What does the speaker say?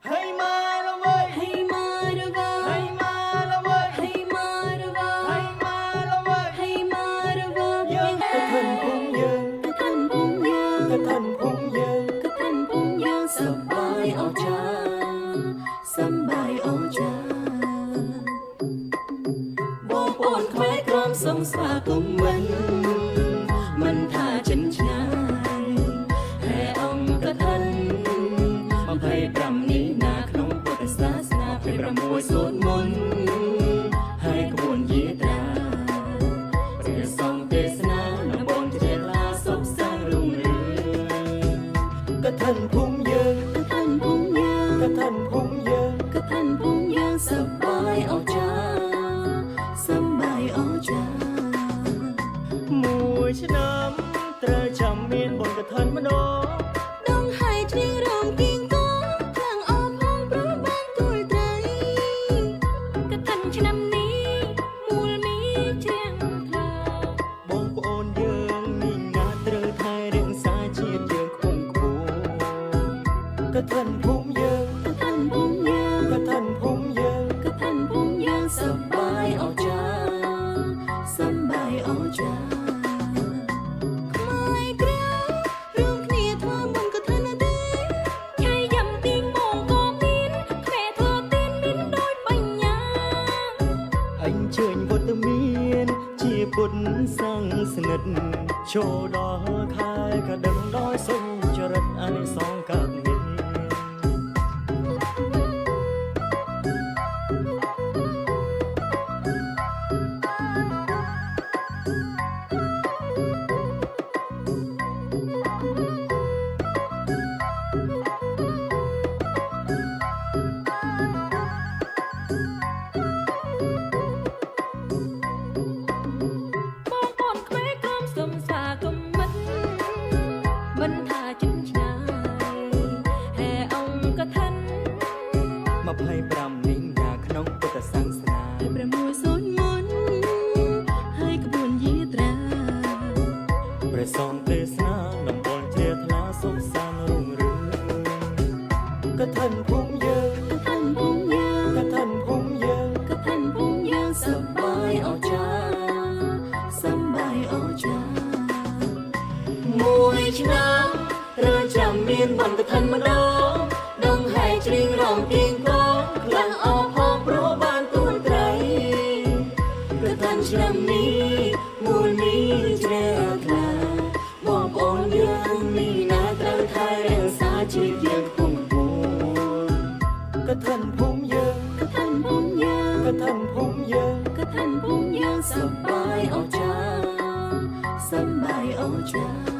Hey Marva, Hey Marva, Hey Marva, Hey Marva, Hey Marva, Hey Marva, យើងក៏ធន់ភូមិយើង កឋិនភូមិយើង ក៏ធន់ភូមិយើង កឋិនភូមិយើងសប្បាយអស្ចារ្យសប្បាយអស្ចារ្យបងប្អូនខ្មែរក្រមសូមស្វាគមន៍មិនថាចិនឆ្ងាយហើយអង្គកឋិន25នេះណាក្នុងពុទ្ធសាសនា26សូត្រមន្តហើយក្បួនយាត្រាព្រះសង្ឃទេសនាដំបងជ្រះថ្លាសុខសាន្តរុងរឿង ក៏ធន់ភូមិយើង កឋិនភូមិយើង ក៏ធន់ភូមិយើង កឋិនភូមិយើងសប្បាយអស្ចារ្យសប្បាយអស្ចារ្យ មួយឆ្នាំត្រូវចាំមានបុណ្យកឋិនម្ដង ដងហើយជ្រៀងរំគៀងកងខ្លាំងអបផងព្រោះបានទួលត្រីកឋិនឆ្នាំនេះមូលមានជ្រៀងថ្លា បងប្អូនយើងនេះណាត្រូវថែរក្សាជាតិយើងខ្ពង់ខ្ពស់ក៏ធន់ភូមិយើង កឋិនភូមិយើង ក៏ធន់ភូមិយើង កឋិនភូមិយើងសប្បាយអស្ចារ្យសប្បាយអស្ចារ្យខ្មែរក្រៅរួមគ្នាធ្វើបុណ្យកឋិនទេឆៃយ៉ាំទីងបងក៏មានខ្មែរធ្វើទានមានដោយបញ្ញា អញ្ជើញវត្តមានជាពុទ្ធសង្ឃស្និទ្ធចូលដល់ខែក៏ដឹងដល់សុចរិតអានិសង្សកើតមាន បងប្អូនខ្មែរក្រមសូមស្វាគមន៍មិនថាចិនឆ្ងាយហេអង្គកឋិន 25នេះណាក្នុងពុទ្ធសាសនា ហើយ6សូត្រមន្តហើយក្បួនយាត្រា ព្រះសង្ឃទេសនាដំបងជ្រះថ្លាសុខសាន្តរុងរឿងក៏ធន់ភូមិយើង កឋិនភូមិយើង ក៏ធន់ភូមិយើង កឋិនភូមិយើងសប្បាយអស្ចារ្យសប្បាយអស្ចារ្យមួយឆ្នាំត្រូវចាំមានបុណ្យកឋិនម្ដងដងហើយជ្រៀងរំគៀងកងខ្លាំងអបផងព្រោះបានទួលត្រីកឋិនឆ្នាំនេះមូលមានជ្រះថ្លាបងប្អូនយើងនេះណាត្រូវថែរក្សាជាតិយើងខ្ពង់ខ្ពស់ ក៏ធន់ភូមិយើង កឋិនភូមិយើង ក៏ធន់ភូមិយើង កឋិនភូមិយើងសប្បាយអស្ចារ្យសប្បាយអស្ចារ្យ